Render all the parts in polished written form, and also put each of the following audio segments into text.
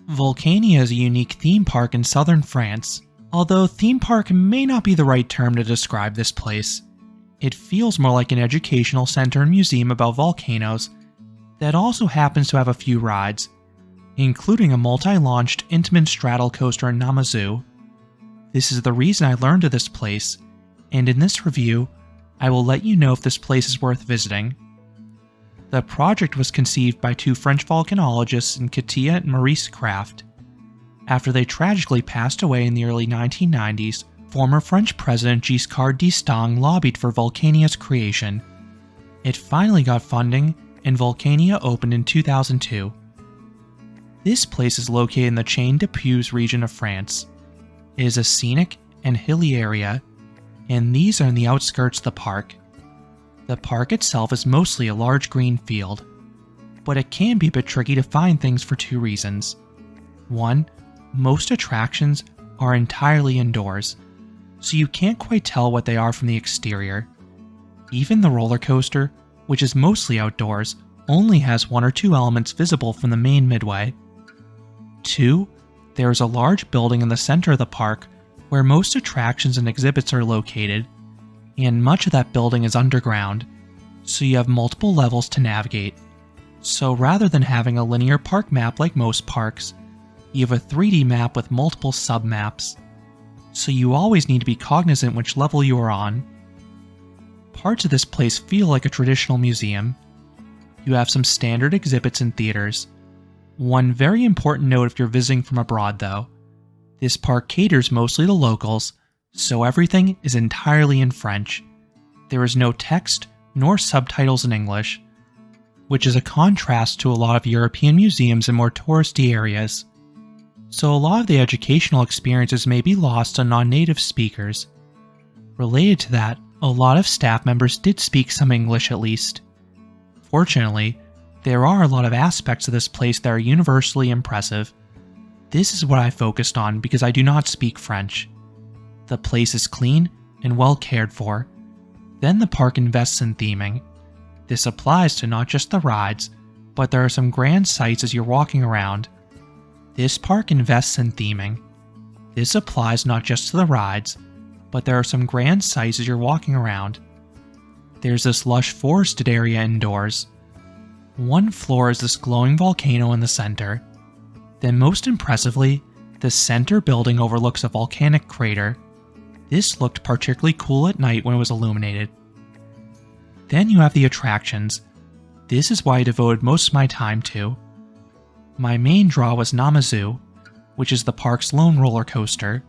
Vulcania is a unique theme park in southern France, although theme park may not be the right term to describe this place. It feels more like an educational center and museum about volcanoes that also happens to have a few rides, including a multi-launched Intamin Straddle coaster in Namazu. This is the reason I learned of this place, and in this review, I will let you know if this place is worth visiting. The project was conceived by two French volcanologists, Katia and Maurice Kraft. After they tragically passed away in the early 1990s, former French President Giscard d'Estaing lobbied for Vulcania's creation. It finally got funding, and Vulcania opened in 2002. This place is located in the Chain de Puys region of France. It is a scenic and hilly area, and these are in the outskirts of the park. The park itself is mostly a large green field, but it can be a bit tricky to find things for two reasons. One, most attractions are entirely indoors, so you can't quite tell what they are from the exterior. Even the roller coaster, which is mostly outdoors, only has one or two elements visible from the main midway. Two, there is a large building in the center of the park where most attractions and exhibits are located, and much of that building is underground, so you have multiple levels to navigate. So rather than having a linear park map like most parks, you have a 3D map with multiple sub-maps, so you always need to be cognizant which level you are on. Parts of this place feel like a traditional museum. You have some standard exhibits and theaters. One very important note if you're visiting from abroad though, this park caters mostly to locals, so everything is entirely in French. There is no text nor subtitles in English, which is a contrast to a lot of European museums in more touristy areas. So a lot of the educational experiences may be lost on non-native speakers. Related to that, a lot of staff members did speak some English at least. Fortunately, there are a lot of aspects of this place that are universally impressive. This is what I focused on because I do not speak French. The place is clean and well cared for. Then the park invests in theming. This applies to not just the rides, but there are some grand sights as you're walking around. This park invests in theming. This applies not just to the rides, but there are some grand sights as you're walking around. There's this lush forested area indoors. One floor is this glowing volcano in the center. Then most impressively, the center building overlooks a volcanic crater. This looked particularly cool at night when it was illuminated. Then you have the attractions. This is what I devoted most of my time to. My main draw was Namazu, which is the park's lone roller coaster.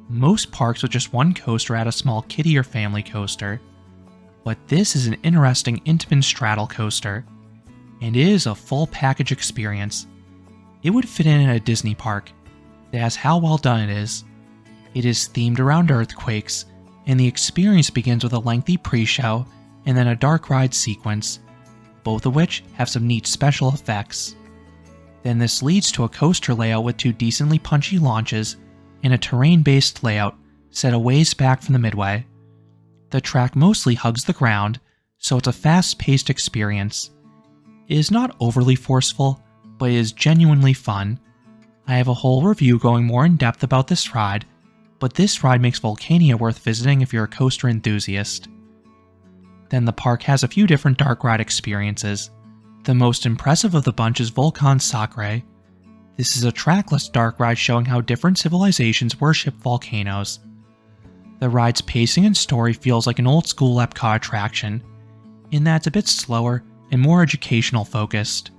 Most parks with just one coaster add a small kiddie or family coaster, but this is an interesting Intamin Straddle coaster, and it is a full package experience. It would fit in a Disney park. That's how well done it is. It is themed around earthquakes, and the experience begins with a lengthy pre-show and then a dark ride sequence, both of which have some neat special effects. Then this leads to a coaster layout with two decently punchy launches and a terrain-based layout set a ways back from the midway. The track mostly hugs the ground, so it's a fast-paced experience. It is not overly forceful, but it is genuinely fun. I have a whole review going more in depth about this ride, but this ride makes Vulcania worth visiting if you're a coaster enthusiast. Then the park has a few different dark ride experiences. The most impressive of the bunch is Volcano Sacré. This is a trackless dark ride showing how different civilizations worship volcanoes. The ride's pacing and story feels like an old-school Epcot attraction, in that it's a bit slower and more educational focused.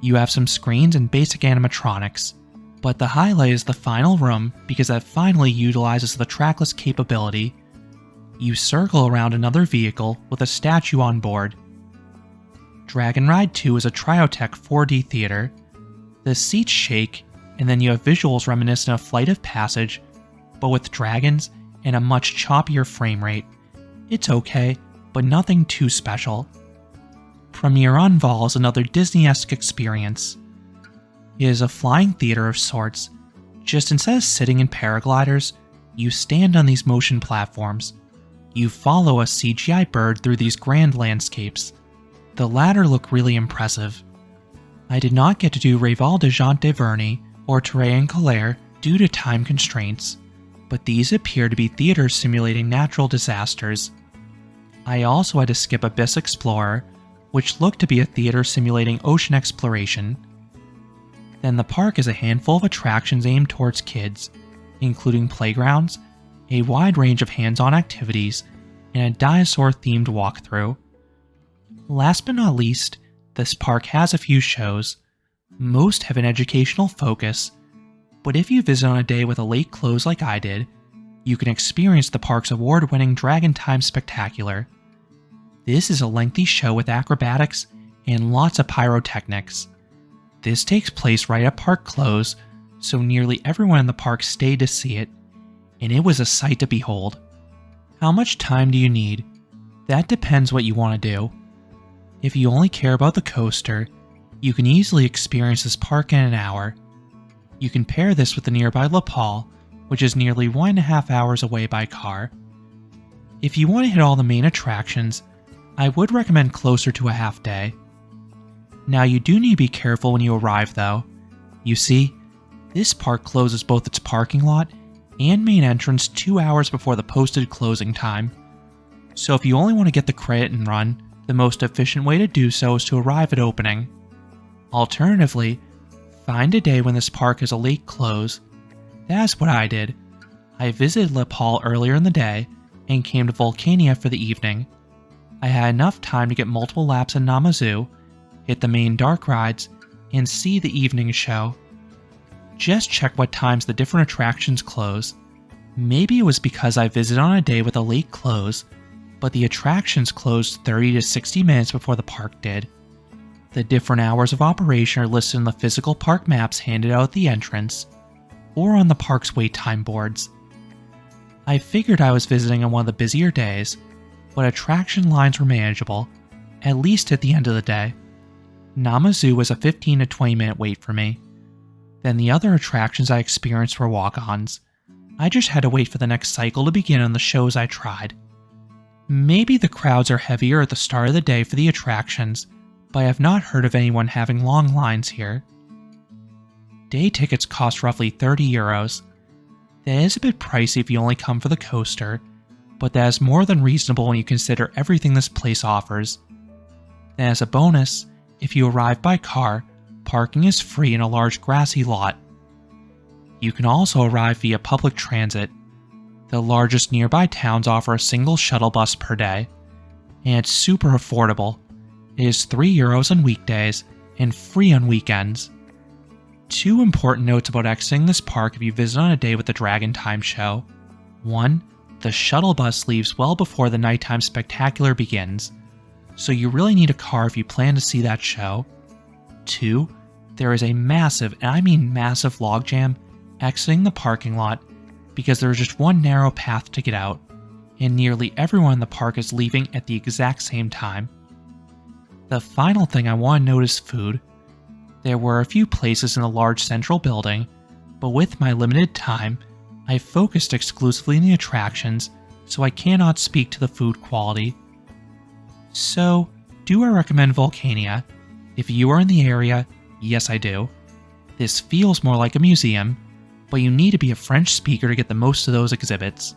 You have some screens and basic animatronics, but the highlight is the final room because that finally utilizes the trackless capability. You circle around another vehicle with a statue on board. Dragon Ride 2 is a Triotech 4D theater. The seats shake, and then you have visuals reminiscent of Flight of Passage, but with dragons and a much choppier frame rate. It's okay, but nothing too special. Premier Envol is another Disney-esque experience. It is a flying theater of sorts, just instead of sitting in paragliders, you stand on these motion platforms. You follow a CGI bird through these grand landscapes. The latter look really impressive. I did not get to do Rival de Jean de Verny, or Terre and Calais due to time constraints, but these appear to be theaters simulating natural disasters. I also had to skip Abyss Explorer, which looked to be a theater simulating ocean exploration. Then the park has a handful of attractions aimed towards kids, including playgrounds, a wide range of hands-on activities, and a dinosaur-themed walkthrough. Last but not least, this park has a few shows. Most have an educational focus, but if you visit on a day with a late close like I did, you can experience the park's award-winning Dragon Time Spectacular. This is a lengthy show with acrobatics and lots of pyrotechnics. This takes place right at park close, so nearly everyone in the park stayed to see it, and it was a sight to behold. How much time do you need? That depends what you want to do. If you only care about the coaster, you can easily experience this park in an hour. You can pair this with the nearby La Paule, which is nearly 1.5 hours away by car. If you want to hit all the main attractions, I would recommend closer to a half day. Now you do need to be careful when you arrive though. You see, this park closes both its parking lot and main entrance 2 hours before the posted closing time. So if you only want to get the credit and run, the most efficient way to do so is to arrive at opening. Alternatively, find a day when this park has a late close. That's what I did. I visited La Paule earlier in the day and came to Vulcania for the evening. I had enough time to get multiple laps in Namazu, hit the main dark rides, and see the evening show. Just check what times the different attractions close. Maybe it was because I visited on a day with a late close, but the attractions closed 30 to 60 minutes before the park did. The different hours of operation are listed in the physical park maps handed out at the entrance, or on the park's wait time boards. I figured I was visiting on one of the busier days, but attraction lines were manageable, at least at the end of the day. Namazu was a 15 to 20 minute wait for me. Then the other attractions I experienced were walk-ons. I just had to wait for the next cycle to begin on the shows I tried. Maybe the crowds are heavier at the start of the day for the attractions, but I have not heard of anyone having long lines here. Day tickets cost roughly €30. That is a bit pricey if you only come for the coaster, but that is more than reasonable when you consider everything this place offers. And as a bonus, if you arrive by car, parking is free in a large grassy lot. You can also arrive via public transit. The largest nearby towns offer a single shuttle bus per day, and it's super affordable. It is €3 on weekdays and free on weekends. Two important notes about exiting this park if you visit on a day with the Dragon Time show. 1. The shuttle bus leaves well before the nighttime spectacular begins, so you really need a car if you plan to see that show. 2. There is a massive, and I mean massive logjam exiting the parking lot because there is just one narrow path to get out, and nearly everyone in the park is leaving at the exact same time. The final thing I want to note is food. There were a few places in the large central building, but with my limited time, I focused exclusively on the attractions, so I cannot speak to the food quality. So, do I recommend Vulcania? If you are in the area, yes I do. This feels more like a museum, but you need to be a French speaker to get the most of those exhibits.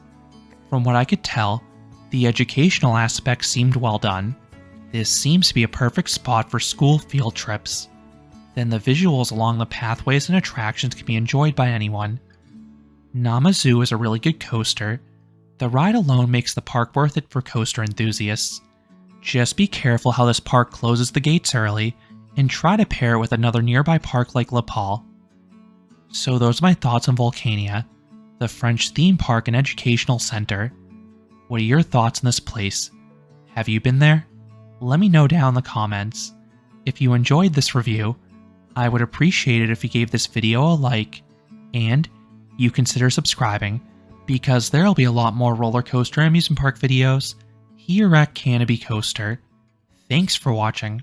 From what I could tell, the educational aspect seemed well done. This seems to be a perfect spot for school field trips. Then the visuals along the pathways and attractions can be enjoyed by anyone. Namazu is a really good coaster. The ride alone makes the park worth it for coaster enthusiasts. Just be careful how this park closes the gates early, and try to pair it with another nearby park like La Paule. So those are my thoughts on Vulcania, the French theme park and educational center. What are your thoughts on this place? Have you been there? Let me know down in the comments. If you enjoyed this review, I would appreciate it if you gave this video a like, and you consider subscribing, because there'll be a lot more roller coaster and amusement park videos here at Canopy Coaster. Thanks for watching.